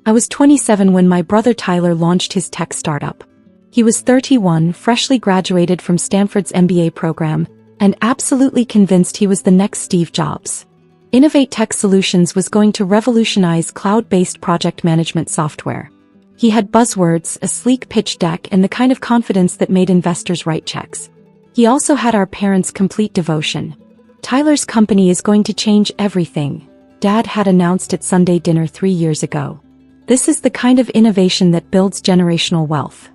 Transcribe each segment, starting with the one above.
I was 27 when my brother Tyler launched his tech startup. He was 31, freshly graduated from Stanford's MBA program, and absolutely convinced he was the next Steve Jobs. Innovate Tech Solutions was going to revolutionize cloud-based project management software. He had buzzwords, a sleek pitch deck, and the kind of confidence that made investors write checks. He also had our parents' complete devotion. Tyler's company is going to change everything, Dad had announced at Sunday dinner 3 years ago. This is the kind of innovation that builds generational wealth.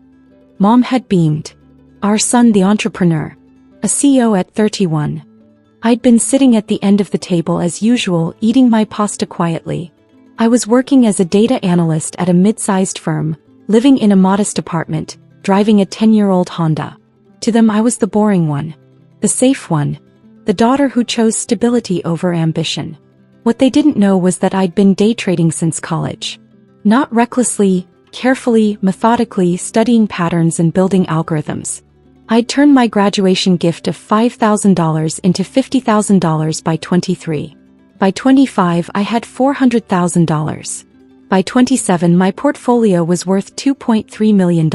Mom had beamed. Our son, the entrepreneur. A CEO at 31. I'd been sitting at the end of the table as usual, eating my pasta quietly. I was working as a data analyst at a mid-sized firm, living in a modest apartment, driving a 10-year-old Honda. To them I was the boring one. The safe one. The daughter who chose stability over ambition. What they didn't know was that I'd been day trading since college. Not recklessly, carefully, methodically studying patterns and building algorithms. I'd turned my graduation gift of $5,000 into $50,000 by 23. By 25 I had $400,000. By 27 my portfolio was worth $2.3 million.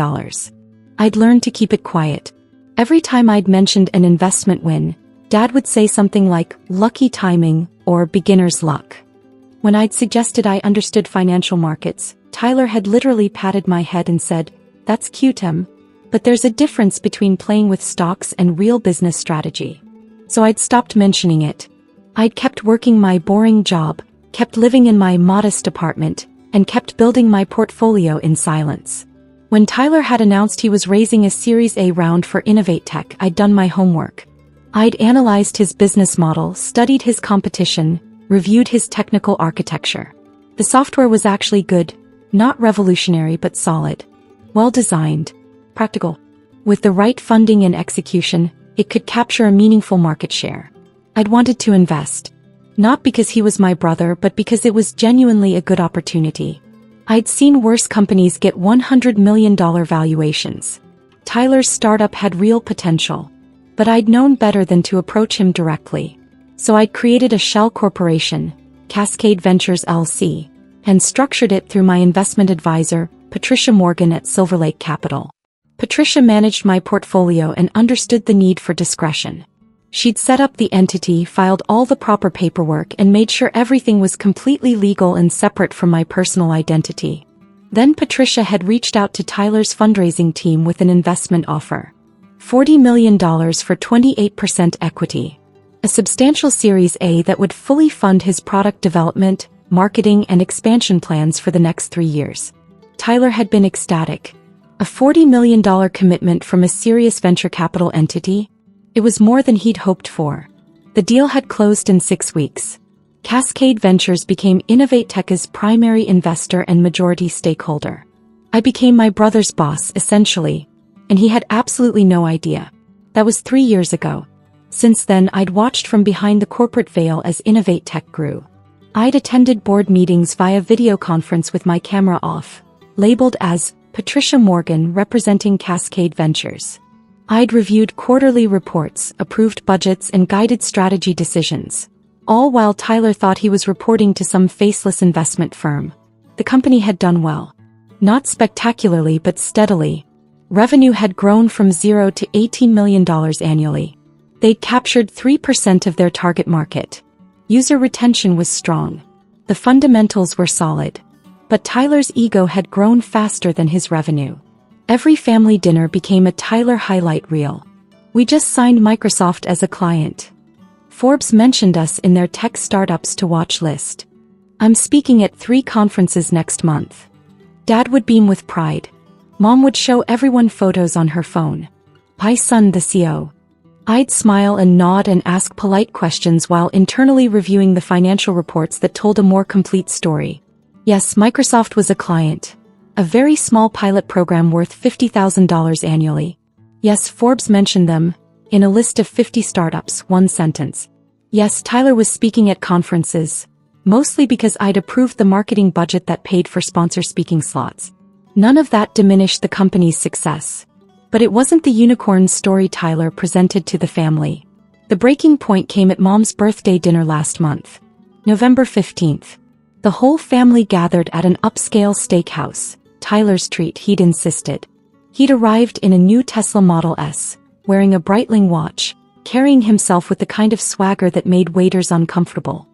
I'd learned to keep it quiet. Every time I'd mentioned an investment win, Dad would say something like, lucky timing, or beginner's luck. When I'd suggested I understood financial markets, Tyler had literally patted my head and said, that's cute, but there's a difference between playing with stocks and real business strategy. So I'd stopped mentioning it. I'd kept working my boring job, kept living in my modest apartment, and kept building my portfolio in silence. When Tyler had announced he was raising a Series A round for Innovate Tech, I'd done my homework. I'd analyzed his business model, studied his competition, reviewed his technical architecture. The software was actually good, not revolutionary but solid. Well-designed. Practical. With the right funding and execution, it could capture a meaningful market share. I'd wanted to invest. Not because he was my brother but because it was genuinely a good opportunity. I'd seen worse companies get $100 million valuations. Tyler's startup had real potential. But I'd known better than to approach him directly. So I'd created a shell corporation, Cascade Ventures LC, and structured it through my investment advisor, Patricia Morgan at Silver Lake Capital. Patricia managed my portfolio and understood the need for discretion. She'd set up the entity, filed all the proper paperwork, and made sure everything was completely legal and separate from my personal identity. Then Patricia had reached out to Tyler's fundraising team with an investment offer. $40 million for 28% equity. A substantial Series A that would fully fund his product development, marketing, and expansion plans for the next 3 years. Tyler had been ecstatic. A $40 million commitment from a serious venture capital entity? It was more than he'd hoped for. The deal had closed in 6 weeks. Cascade Ventures became Innovate Tech's primary investor and majority stakeholder. I became my brother's boss, essentially. And he had absolutely no idea. That was 3 years ago. Since then I'd watched from behind the corporate veil as Innovate Tech grew. I'd attended board meetings via video conference with my camera off, labeled as Patricia Morgan representing Cascade Ventures. I'd reviewed quarterly reports, approved budgets, and guided strategy decisions. All while Tyler thought he was reporting to some faceless investment firm. The company had done well. Not spectacularly but steadily. Revenue had grown from $0 to $18 million annually. They'd captured 3% of their target market. User retention was strong. The fundamentals were solid. But Tyler's ego had grown faster than his revenue. Every family dinner became a Tyler highlight reel. We just signed Microsoft as a client. Forbes mentioned us in their tech startups to watch list. I'm speaking at 3 conferences next month. Dad would beam with pride. Mom would show everyone photos on her phone. Hi son, the CEO. I'd smile and nod and ask polite questions while internally reviewing the financial reports that told a more complete story. Yes, Microsoft was a client. A very small pilot program worth $50,000 annually. Yes, Forbes mentioned them. In a list of 50 startups, 1 sentence. Yes, Tyler was speaking at conferences. Mostly because I'd approved the marketing budget that paid for sponsor speaking slots. None of that diminished the company's success. But it wasn't the unicorn story Tyler presented to the family. The breaking point came at Mom's birthday dinner last month. November 15th. The whole family gathered at an upscale steakhouse, Tyler's treat, he'd insisted. He'd arrived in a new Tesla Model S, wearing a Breitling watch, carrying himself with the kind of swagger that made waiters uncomfortable.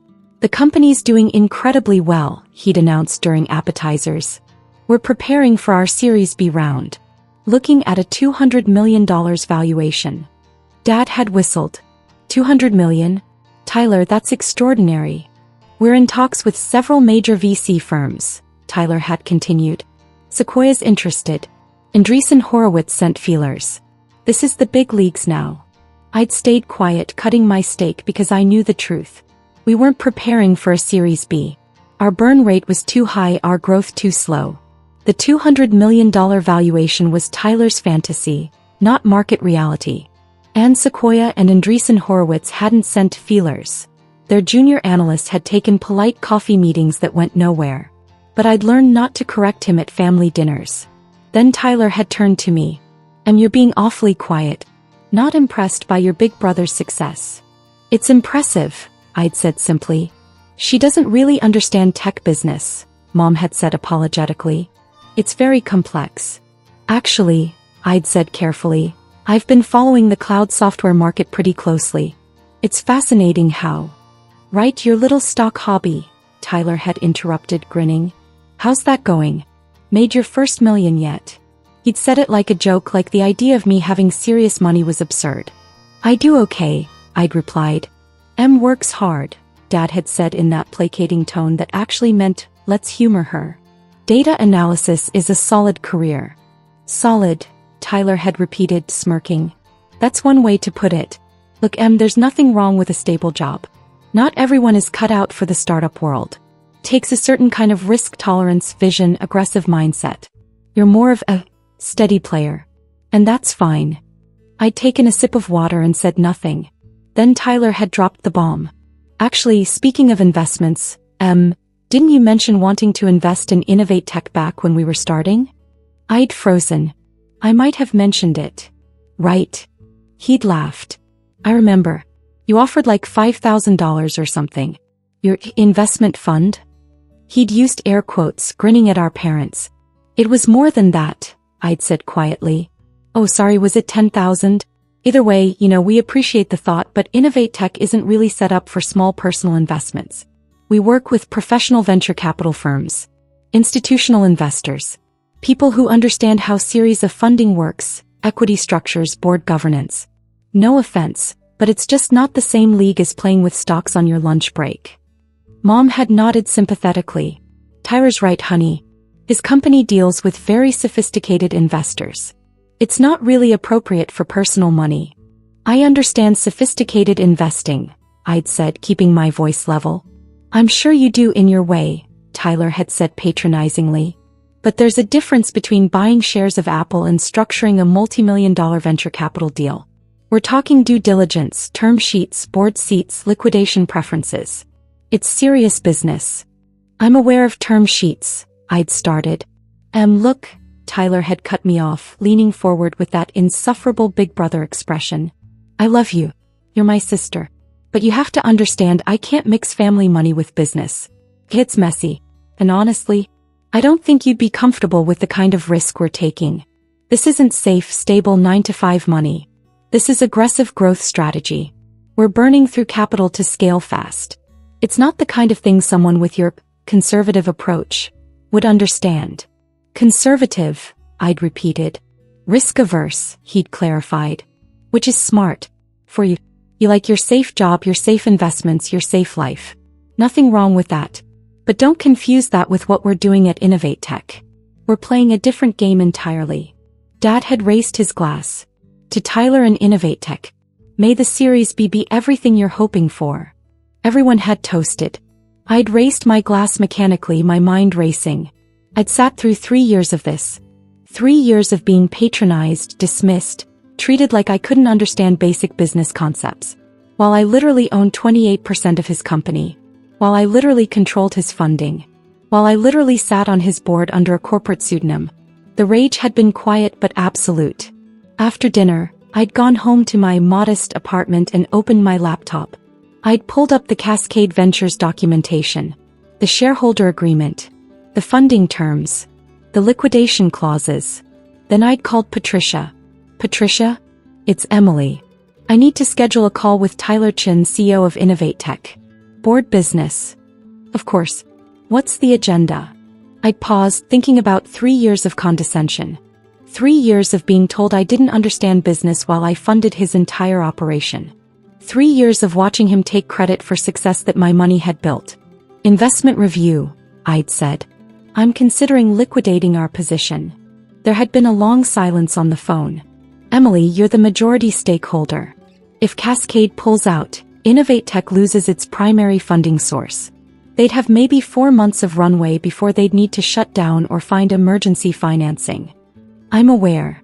The company's doing incredibly well, he'd announced during appetizers. We're preparing for our Series B round. Looking at a $200 million valuation. Dad had whistled. $200 million? Tyler, that's extraordinary. We're in talks with several major VC firms, Tyler had continued. Sequoia's interested. Andreessen Horowitz sent feelers. This is the big leagues now. I'd stayed quiet, cutting my steak because I knew the truth. We weren't preparing for a Series B. Our burn rate was too high, our growth too slow. The $200 million valuation was Tyler's fantasy, not market reality. And Sequoia and Andreessen Horowitz hadn't sent feelers. Their junior analyst had taken polite coffee meetings that went nowhere. But I'd learned not to correct him at family dinners. Then Tyler had turned to me. You're being awfully quiet. Not impressed by your big brother's success. It's impressive, I'd said simply. She doesn't really understand tech business, Mom had said apologetically. It's very complex. Actually, I'd said carefully, I've been following the cloud software market pretty closely. It's fascinating how. Right, your little stock hobby, Tyler had interrupted, grinning. How's that going? Made your first million yet? He'd said it like a joke, like the idea of me having serious money was absurd. I do okay, I'd replied. Em works hard, Dad had said in that placating tone that actually meant, let's humor her. Data analysis is a solid career. Solid, Tyler had repeated, smirking. That's one way to put it. Look, Em, there's nothing wrong with a stable job. Not everyone is cut out for the startup world. Takes a certain kind of risk tolerance, vision, aggressive mindset. You're more of a steady player. And that's fine. I'd taken a sip of water and said nothing. Then Tyler had dropped the bomb. Actually, speaking of investments, didn't you mention wanting to invest in Innovate Tech back when we were starting? I'd frozen. I might have mentioned it. Right. He'd laughed. I remember. You offered like $5,000 or something. Your investment fund? He'd used air quotes, grinning at our parents. It was more than that, I'd said quietly. Oh, sorry, was it 10,000? Either way, we appreciate the thought, but Innovate Tech isn't really set up for small personal investments. We work with professional venture capital firms, institutional investors, people who understand how series of funding works, equity structures, board governance. No offense, but it's just not the same league as playing with stocks on your lunch break. Mom had nodded sympathetically. Tyler's right, honey. His company deals with very sophisticated investors. It's not really appropriate for personal money. I understand sophisticated investing, I'd said, keeping my voice level. I'm sure you do in your way, Tyler had said patronizingly. But there's a difference between buying shares of Apple and structuring a multi-million-dollar venture capital deal. We're talking due diligence, term sheets, board seats, liquidation preferences. It's serious business. I'm aware of term sheets, I'd started. Look, Tyler had cut me off, leaning forward with that insufferable big brother expression. I love you. You're my sister. But you have to understand, I can't mix family money with business. It's messy. And honestly, I don't think you'd be comfortable with the kind of risk we're taking. This isn't safe, stable 9-to-5 money. This is aggressive growth strategy. We're burning through capital to scale fast. It's not the kind of thing someone with your conservative approach would understand. Conservative, I'd repeated. Risk-averse, he'd clarified. Which is smart. For you. You like your safe job, your safe investments, your safe life. Nothing wrong with that. But don't confuse that with what we're doing at Innovate Tech. We're playing a different game entirely. Dad had raised his glass. To Tyler and Innovate Tech. May the Series B be everything you're hoping for. Everyone had toasted. I'd raised my glass mechanically, my mind racing. I'd sat through 3 years of this. 3 years of being patronized, dismissed, treated like I couldn't understand basic business concepts. While I literally owned 28% of his company. While I literally controlled his funding. While I literally sat on his board under a corporate pseudonym. The rage had been quiet but absolute. After dinner, I'd gone home to my modest apartment and opened my laptop. I'd pulled up the Cascade Ventures documentation. The shareholder agreement. The funding terms. The liquidation clauses. Then I'd called Patricia. Patricia? It's Emily. I need to schedule a call with Tyler Chin, CEO of Innovate Tech. Board business. Of course. What's the agenda? I'd paused, thinking about 3 years of condescension. 3 years of being told I didn't understand business while I funded his entire operation. 3 years of watching him take credit for success that my money had built. Investment review, I'd said. I'm considering liquidating our position. There had been a long silence on the phone. Emily, you're the majority stakeholder. If Cascade pulls out, Innovate Tech loses its primary funding source. They'd have maybe 4 months of runway before they'd need to shut down or find emergency financing. I'm aware.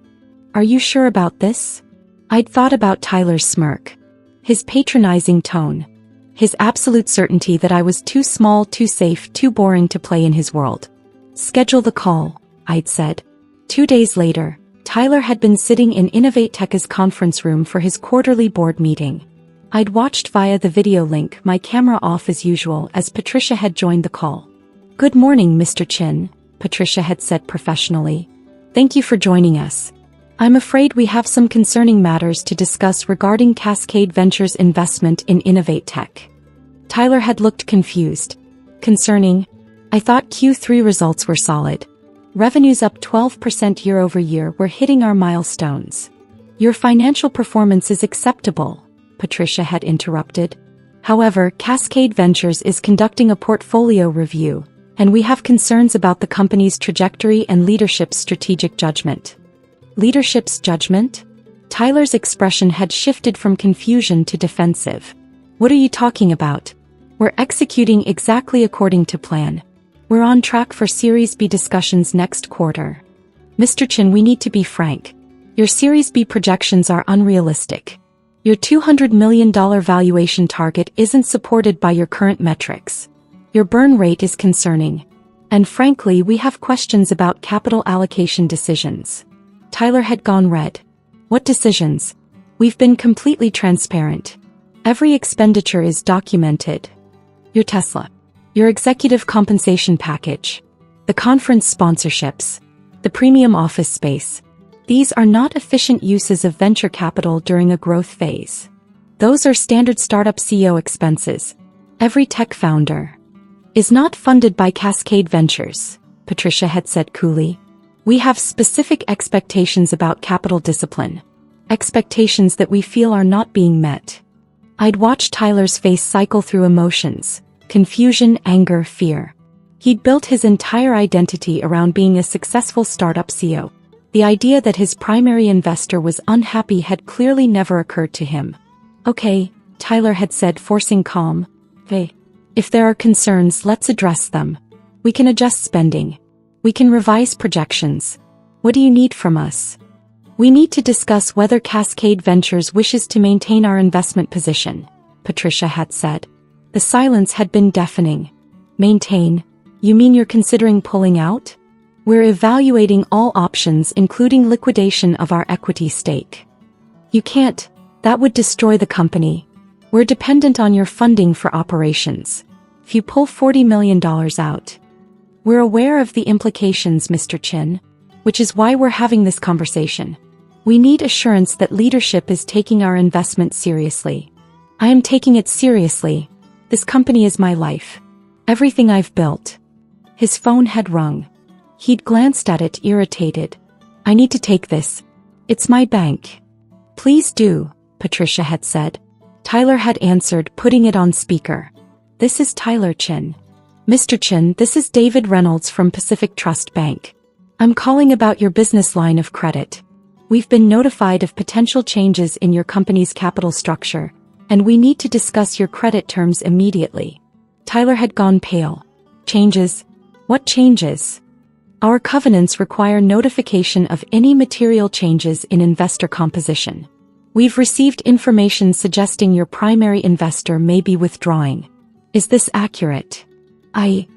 Are you sure about this? I'd thought about Tyler's smirk. His patronizing tone. His absolute certainty that I was too small, too safe, too boring to play in his world. Schedule the call, I'd said. 2 days later, Tyler had been sitting in Innovate Tech's conference room for his quarterly board meeting. I'd watched via the video link, my camera off as usual, as Patricia had joined the call. Good morning, Mr. Chin, Patricia had said professionally. Thank you for joining us. I'm afraid we have some concerning matters to discuss regarding Cascade Ventures' investment in Innovate Tech. Tyler had looked confused. Concerning? I thought Q3 results were solid. Revenues up 12% year-over-year. We're hitting our milestones. Your financial performance is acceptable, Patricia had interrupted. However, Cascade Ventures is conducting a portfolio review, and we have concerns about the company's trajectory and leadership's strategic judgment. Leadership's judgment? Tyler's expression had shifted from confusion to defensive. What are you talking about? We're executing exactly according to plan. We're on track for Series B discussions next quarter. Mr. Chin, we need to be frank. Your Series B projections are unrealistic. Your $200 million valuation target isn't supported by your current metrics. Your burn rate is concerning. And frankly, we have questions about capital allocation decisions. Tyler had gone red. What decisions? We've been completely transparent. Every expenditure is documented. Your Tesla. Your executive compensation package. The conference sponsorships. The premium office space. These are not efficient uses of venture capital during a growth phase. Those are standard startup CEO expenses. Every tech founder is not funded by Cascade Ventures, Patricia had said coolly. We have specific expectations about capital discipline. Expectations that we feel are not being met. I'd watched Tyler's face cycle through emotions. Confusion, anger, fear. He'd built his entire identity around being a successful startup CEO. The idea that his primary investor was unhappy had clearly never occurred to him. Okay, Tyler had said, forcing calm. Hey, if there are concerns, let's address them. We can adjust spending. We can revise projections. What do you need from us? We need to discuss whether Cascade Ventures wishes to maintain our investment position, Patricia had said. The silence had been deafening. Maintain? You mean you're considering pulling out? We're evaluating all options, including liquidation of our equity stake. You can't. That would destroy the company. We're dependent on your funding for operations. If you pull $40 million out. We're aware of the implications, Mr. Chin, which is why we're having this conversation. We need assurance that leadership is taking our investment seriously. I am taking it seriously. This company is my life. Everything I've built. His phone had rung. He'd glanced at it, irritated. I need to take this. It's my bank. Please do, Patricia had said. Tyler had answered, putting it on speaker. This is Tyler Chin. Mr. Chin, this is David Reynolds from Pacific Trust Bank. I'm calling about your business line of credit. We've been notified of potential changes in your company's capital structure, and we need to discuss your credit terms immediately. Tyler had gone pale. Changes? What changes? Our covenants require notification of any material changes in investor composition. We've received information suggesting your primary investor may be withdrawing. Is this accurate?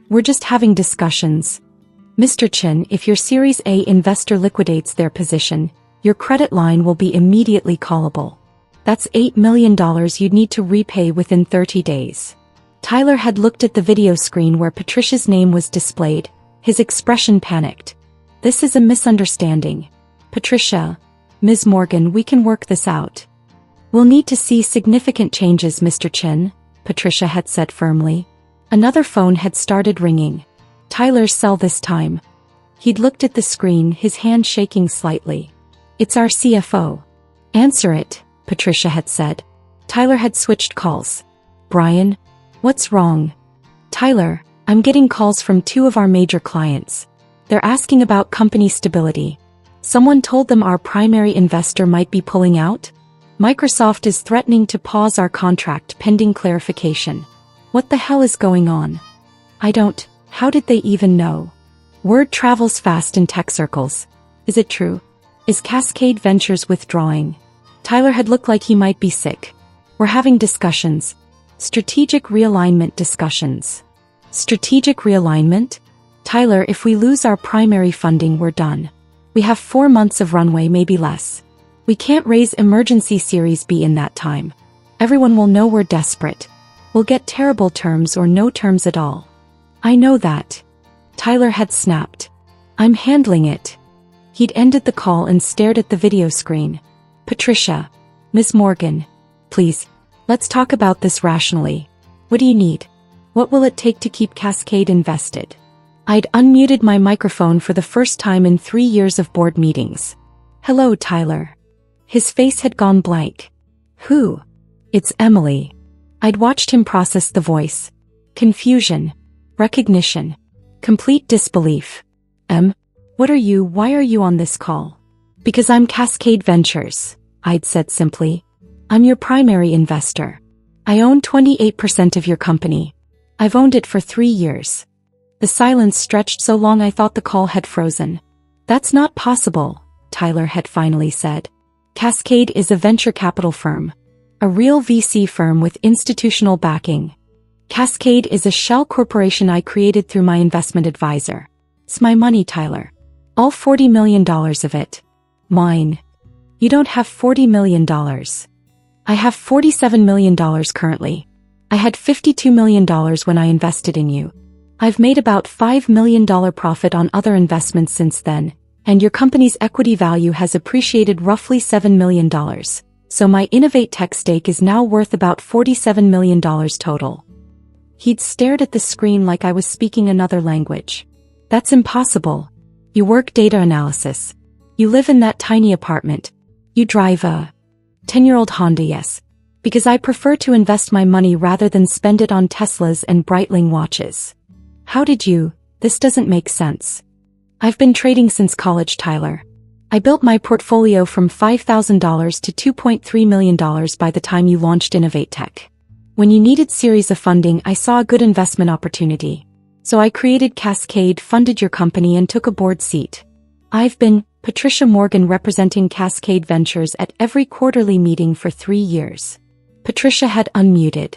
We're just having discussions. Mr. Chin, if your Series A investor liquidates their position, your credit line will be immediately callable. That's $8 million you'd need to repay within 30 days. Tyler had looked at the video screen where Patricia's name was displayed, his expression panicked. This is a misunderstanding. Patricia, Ms. Morgan, we can work this out. We'll need to see significant changes, Mr. Chin, Patricia had said firmly. Another phone had started ringing. Tyler's cell this time. He'd looked at the screen, his hand shaking slightly. It's our CFO. Answer it, Patricia had said. Tyler had switched calls. Brian? What's wrong? Tyler, I'm getting calls from 2 of our major clients. They're asking about company stability. Someone told them our primary investor might be pulling out. Microsoft is threatening to pause our contract pending clarification. What the hell is going on? How did they even know? Word travels fast in tech circles. Is it true? Is Cascade Ventures withdrawing? Tyler had looked like he might be sick. We're having discussions. Strategic realignment discussions. Strategic realignment? Tyler, if we lose our primary funding, we're done. We have 4 months of runway, maybe less. We can't raise emergency Series B in that time. Everyone will know we're desperate. We'll get terrible terms or no terms at all. I know that. Tyler had snapped. I'm handling it. He'd ended the call and stared at the video screen. Patricia. Ms. Morgan. Please. Let's talk about this rationally. What do you need? What will it take to keep Cascade invested? I'd unmuted my microphone for the first time in 3 years of board meetings. Hello, Tyler. His face had gone blank. Who? It's Emily. I'd watched him process the voice. Confusion. Recognition. Complete disbelief. What are you? Why are you on this call? Because I'm Cascade Ventures, I'd said simply. I'm your primary investor. I own 28% of your company. I've owned it for 3 years. The silence stretched so long I thought the call had frozen. That's not possible, Tyler had finally said. Cascade is a venture capital firm. A real VC firm with institutional backing. Cascade is a shell corporation I created through my investment advisor. It's my money, Tyler. All $40 million of it. Mine. You don't have $40 million. I have $47 million currently. I had $52 million when I invested in you. I've made about $5 million profit on other investments since then, and your company's equity value has appreciated roughly $7 million. So my Innovate Tech stake is now worth about $47 million total. He'd stared at the screen like I was speaking another language. That's impossible. You work data analysis. You live in that tiny apartment. You drive a 10-year-old Honda, yes. Because I prefer to invest my money rather than spend it on Teslas and Breitling watches. How did you? This doesn't make sense. I've been trading since college, Tyler. I built my portfolio from $5,000 to $2.3 million by the time you launched Innovate Tech. When you needed series of funding, I saw a good investment opportunity. So I created Cascade, funded your company, and took a board seat. I've been Patricia Morgan representing Cascade Ventures at every quarterly meeting for 3 years. Patricia had unmuted.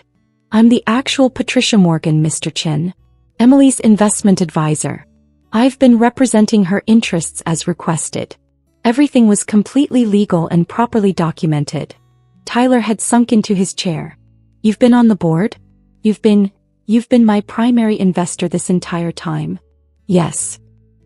I'm the actual Patricia Morgan, Mr. Chin. Emily's investment advisor. I've been representing her interests as requested. Everything was completely legal and properly documented. Tyler had sunk into his chair. You've been on the board? You've been my primary investor this entire time? Yes.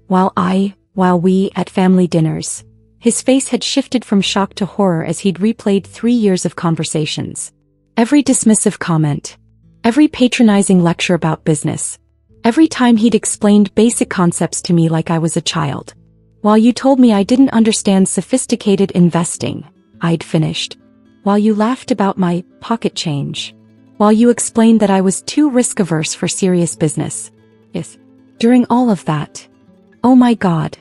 While we at family dinners. His face had shifted from shock to horror as he'd replayed 3 years of conversations. Every dismissive comment. Every patronizing lecture about business. Every time he'd explained basic concepts to me like I was a child. While you told me I didn't understand sophisticated investing, I'd finished. While you laughed about my pocket change. While you explained that I was too risk-averse for serious business. Yes. During all of that. Oh my God.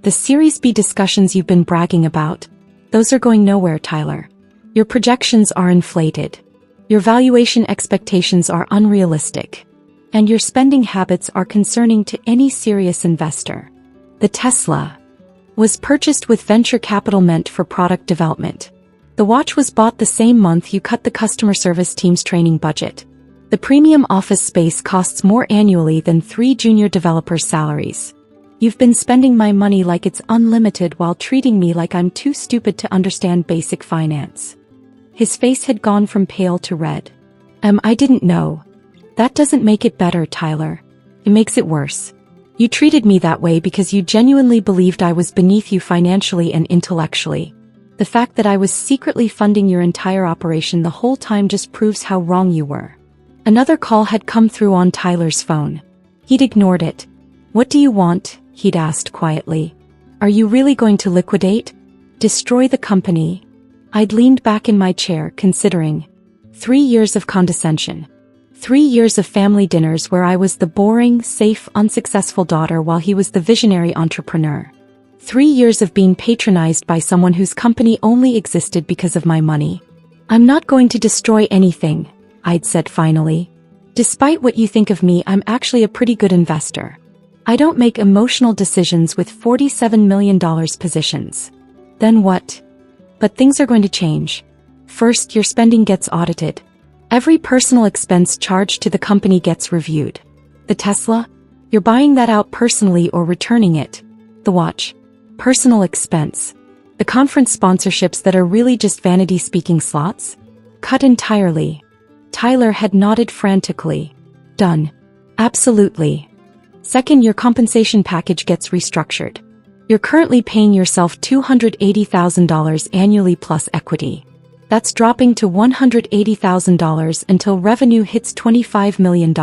The Series B discussions you've been bragging about, those are going nowhere, Tyler. Your projections are inflated. Your valuation expectations are unrealistic. And your spending habits are concerning to any serious investor. The Tesla was purchased with venture capital meant for product development. The watch was bought the same month you cut the customer service team's training budget. The premium office space costs more annually than 3 junior developers' salaries. You've been spending my money like it's unlimited while treating me like I'm too stupid to understand basic finance. His face had gone from pale to red. I didn't know. That doesn't make it better, Tyler. It makes it worse. You treated me that way because you genuinely believed I was beneath you financially and intellectually. The fact that I was secretly funding your entire operation the whole time just proves how wrong you were. Another call had come through on Tyler's phone. He'd ignored it. What do you want? He'd asked quietly. Are you really going to liquidate? Destroy the company? I'd leaned back in my chair, considering. 3 years of condescension. 3 years of family dinners where I was the boring, safe, unsuccessful daughter while he was the visionary entrepreneur. 3 years of being patronized by someone whose company only existed because of my money. I'm not going to destroy anything, I'd said finally. Despite what you think of me, I'm actually a pretty good investor. I don't make emotional decisions with $47 million positions. Then what? But things are going to change. First, your spending gets audited. Every personal expense charged to the company gets reviewed. The Tesla? You're buying that out personally or returning it. The watch? Personal expense. The conference sponsorships that are really just vanity-speaking slots? Cut entirely. Tyler had nodded frantically. Done. Absolutely. Second, your compensation package gets restructured. You're currently paying yourself $280,000 annually plus equity. That's dropping to $180,000 until revenue hits $25 million.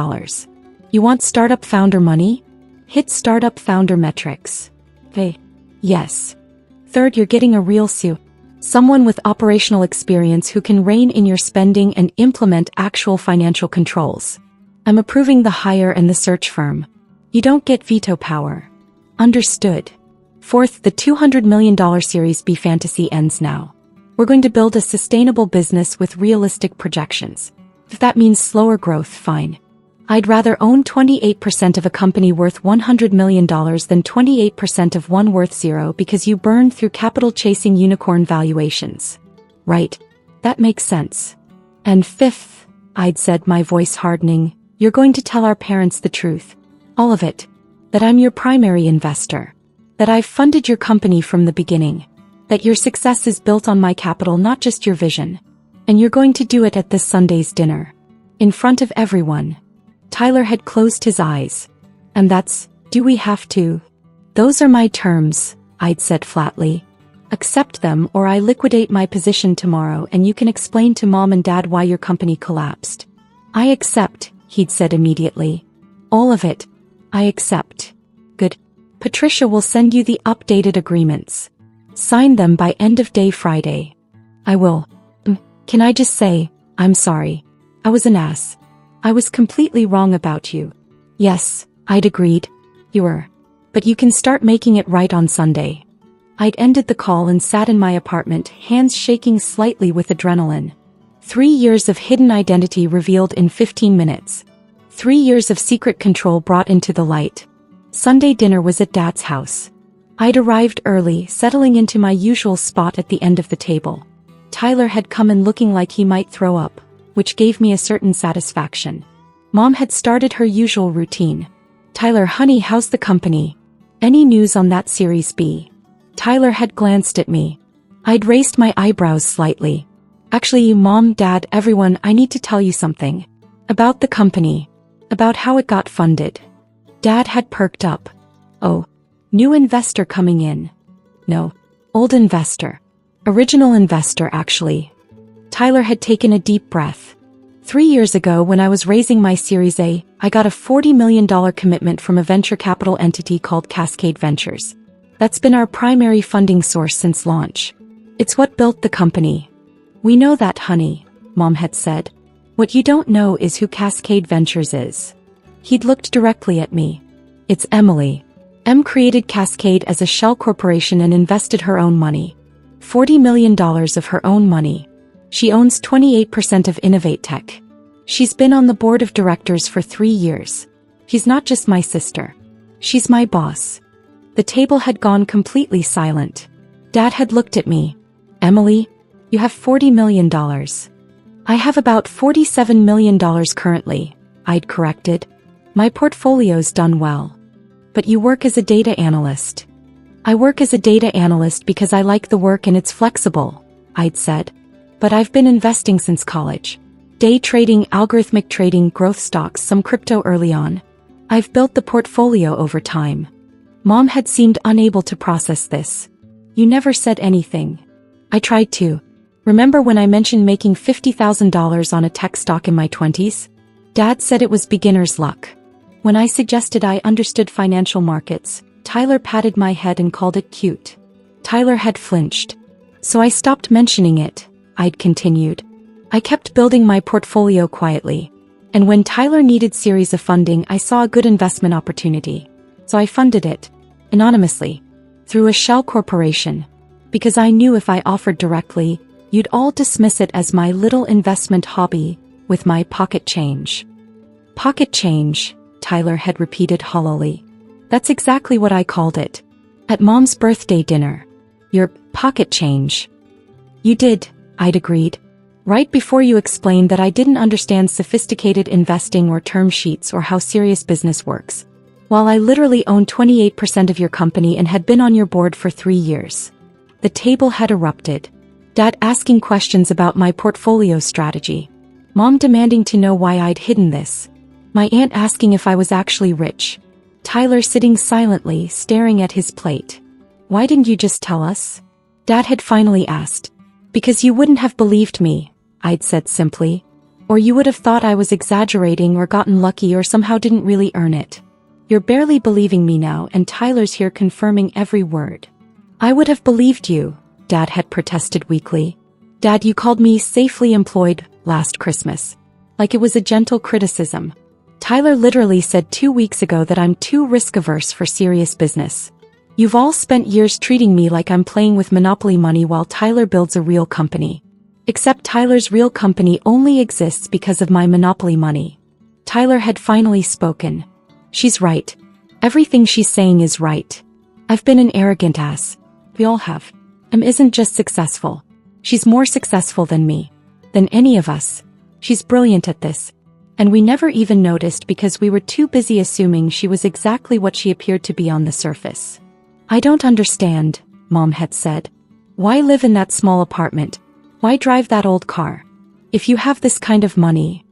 You want startup founder money? Hit startup founder metrics. Hey. Yes. Third, you're getting a real SEO. Someone with operational experience who can rein in your spending and implement actual financial controls. I'm approving the hire and the search firm. You don't get veto power. Understood. Fourth, the $200 million Series B fantasy ends now. We're going to build a sustainable business with realistic projections. If that means slower growth, fine. I'd rather own 28% of a company worth $100 million than 28% of one worth zero because you burn through capital chasing unicorn valuations. Right. That makes sense. And fifth, I'd said, my voice hardening, you're going to tell our parents the truth. All of it. That I'm your primary investor. That I've funded your company from the beginning. That your success is built on my capital, not just your vision. And you're going to do it at this Sunday's dinner. In front of everyone. Tyler had closed his eyes. And that's, do we have to? Those are my terms, I'd said flatly. Accept them or I liquidate my position tomorrow and you can explain to Mom and Dad why your company collapsed. I accept, he'd said immediately. All of it. I accept. Good. Patricia will send you the updated agreements. Sign them by end of day Friday. I will. Can I just say, I'm sorry. I was an ass. I was completely wrong about you. Yes, I'd agreed. You were. But you can start making it right on Sunday. I'd ended the call and sat in my apartment, hands shaking slightly with adrenaline. 3 years of hidden identity revealed in 15 minutes. 3 years of secret control brought into the light. Sunday dinner was at Dad's house. I'd arrived early, settling into my usual spot at the end of the table. Tyler had come in looking like he might throw up, which gave me a certain satisfaction. Mom had started her usual routine. Tyler, honey, how's the company? Any news on that Series B? Tyler had glanced at me. I'd raised my eyebrows slightly. Actually, Mom, Dad, everyone, I need to tell you something. About the company. About how it got funded. Dad had perked up. Oh. New investor coming in. No. Old investor. Original investor, actually. Tyler had taken a deep breath. 3 years ago, when I was raising my Series A, I got a $40 million commitment from a venture capital entity called Cascade Ventures. That's been our primary funding source since launch. It's what built the company. We know that, honey, Mom had said. What you don't know is who Cascade Ventures is. He'd looked directly at me. It's Emily. Em created Cascade as a shell corporation and invested her own money. $40 million of her own money. She owns 28% of Innovate Tech. She's been on the board of directors for 3 years. She's not just my sister. She's my boss. The table had gone completely silent. Dad had looked at me. Emily, you have $40 million. I have about $47 million currently, I'd corrected. My portfolio's done well. But you work as a data analyst. I work as a data analyst because I like the work and it's flexible, I'd said. But I've been investing since college. Day trading, algorithmic trading, growth stocks, some crypto early on. I've built the portfolio over time. Mom had seemed unable to process this. You never said anything. I tried to. Remember when I mentioned making $50,000 on a tech stock in my 20s? Dad said it was beginner's luck. When I suggested I understood financial markets, Tyler patted my head and called it cute. Tyler had flinched. So I stopped mentioning it, I'd continued. I kept building my portfolio quietly. And when Tyler needed series of funding, I saw a good investment opportunity. So I funded it, anonymously, through a shell corporation. Because I knew if I offered directly, you'd all dismiss it as my little investment hobby with my pocket change. Pocket change, Tyler had repeated hollowly. That's exactly what I called it. At Mom's birthday dinner. Your pocket change. You did, I'd agreed. Right before you explained that I didn't understand sophisticated investing or term sheets or how serious business works. While I literally owned 28% of your company and had been on your board for 3 years. The table had erupted. Dad asking questions about my portfolio strategy. Mom demanding to know why I'd hidden this. My aunt asking if I was actually rich. Tyler sitting silently, staring at his plate. Why didn't you just tell us? Dad had finally asked. Because you wouldn't have believed me, I'd said simply. Or you would have thought I was exaggerating or gotten lucky or somehow didn't really earn it. You're barely believing me now, and Tyler's here confirming every word. I would have believed you, Dad had protested weakly. Dad, you called me safely employed last Christmas. Like it was a gentle criticism. Tyler literally said 2 weeks ago that I'm too risk-averse for serious business. You've all spent years treating me like I'm playing with Monopoly money while Tyler builds a real company. Except Tyler's real company only exists because of my Monopoly money. Tyler had finally spoken. She's right. Everything she's saying is right. I've been an arrogant ass. We all have. Isn't just successful. She's more successful than me. Than any of us. She's brilliant at this. And we never even noticed because we were too busy assuming she was exactly what she appeared to be on the surface. I don't understand, Mom had said. Why live in that small apartment? Why drive that old car? If you have this kind of money.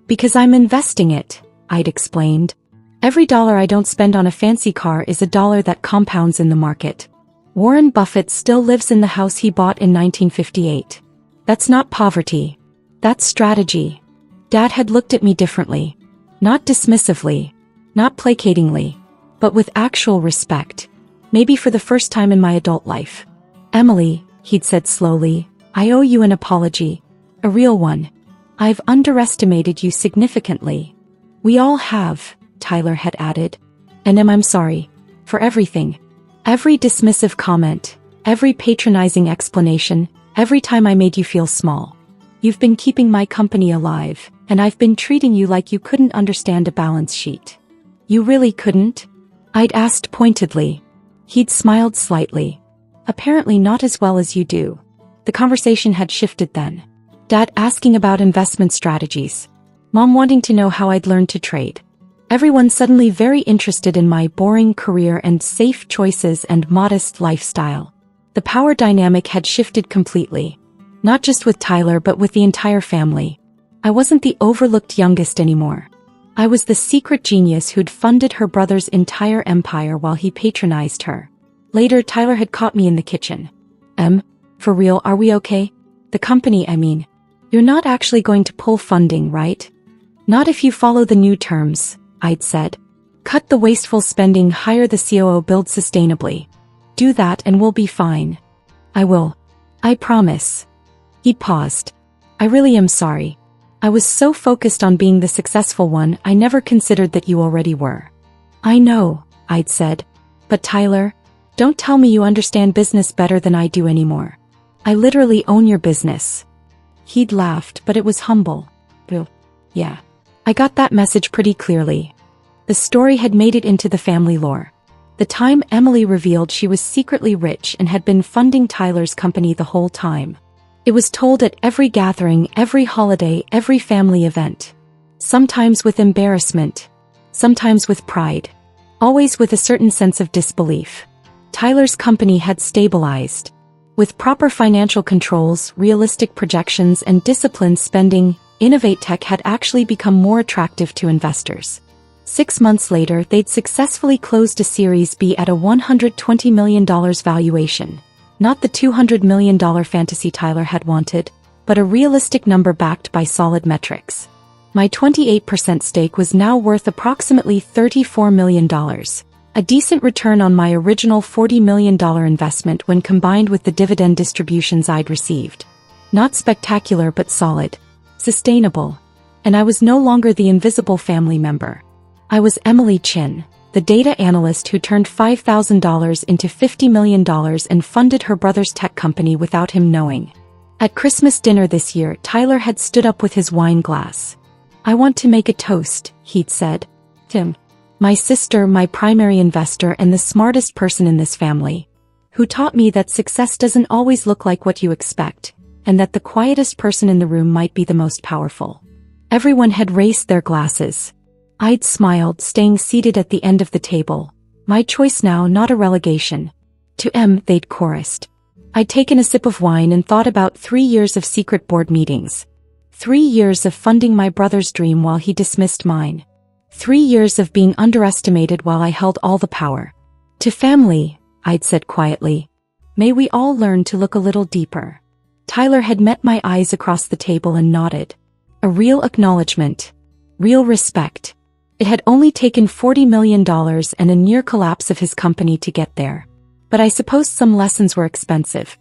Because I'm investing it, I'd explained. Every dollar I don't spend on a fancy car is a dollar that compounds in the market. Warren Buffett still lives in the house he bought in 1958. That's not poverty. That's strategy. Dad had looked at me differently. Not dismissively. Not placatingly. But with actual respect. Maybe for the first time in my adult life. Emily, he'd said slowly, I owe you an apology. A real one. I've underestimated you significantly. We all have, Tyler had added. And I'm sorry. For everything. Every dismissive comment. Every patronizing explanation. Every time I made you feel small. You've been keeping my company alive, and I've been treating you like you couldn't understand a balance sheet. You really couldn't? I'd asked pointedly. He'd smiled slightly. Apparently not as well as you do. The conversation had shifted then. Dad asking about investment strategies. Mom wanting to know how I'd learned to trade. Everyone suddenly very interested in my boring career and safe choices and modest lifestyle. The power dynamic had shifted completely. Not just with Tyler but with the entire family. I wasn't the overlooked youngest anymore. I was the secret genius who'd funded her brother's entire empire while he patronized her. Later, Tyler had caught me in the kitchen. For real, are we okay? The company, I mean. You're not actually going to pull funding, right? Not if you follow the new terms, I'd said. Cut the wasteful spending, hire the COO, build sustainably. Do that and we'll be fine. I will. I promise. He paused. I really am sorry. I was so focused on being the successful one, I never considered that you already were. I know, I'd said. But Tyler, don't tell me you understand business better than I do anymore. I literally own your business. He'd laughed, but it was humble. Yeah. I got that message pretty clearly. The story had made it into the family lore. The time Emily revealed she was secretly rich and had been funding Tyler's company the whole time. It was told at every gathering, every holiday, every family event. Sometimes with embarrassment. Sometimes with pride. Always with a certain sense of disbelief. Tyler's company had stabilized. With proper financial controls, realistic projections and disciplined spending, Innovate Tech had actually become more attractive to investors. 6 months later, they'd successfully closed a Series B at a $120 million valuation. Not the $200 million fantasy Tyler had wanted, but a realistic number backed by solid metrics. My 28% stake was now worth approximately $34 million, a decent return on my original $40 million investment when combined with the dividend distributions I'd received. Not spectacular but solid, sustainable. And I was no longer the invisible family member. I was Emily Chin, the data analyst who turned $5,000 into $50 million and funded her brother's tech company without him knowing. At Christmas dinner this year, Tyler had stood up with his wine glass. "I want to make a toast," he'd said. "Tim, my sister, my primary investor and the smartest person in this family, who taught me that success doesn't always look like what you expect, and that the quietest person in the room might be the most powerful." Everyone had raised their glasses. I'd smiled, staying seated at the end of the table. My choice now, not a relegation. "To M," they'd chorused. I'd taken a sip of wine and thought about 3 years of secret board meetings. 3 years of funding my brother's dream while he dismissed mine. 3 years of being underestimated while I held all the power. "To family," I'd said quietly. "May we all learn to look a little deeper." Tyler had met my eyes across the table and nodded. A real acknowledgement. Real respect. It had only taken $40 million and a near collapse of his company to get there. But I suppose some lessons were expensive.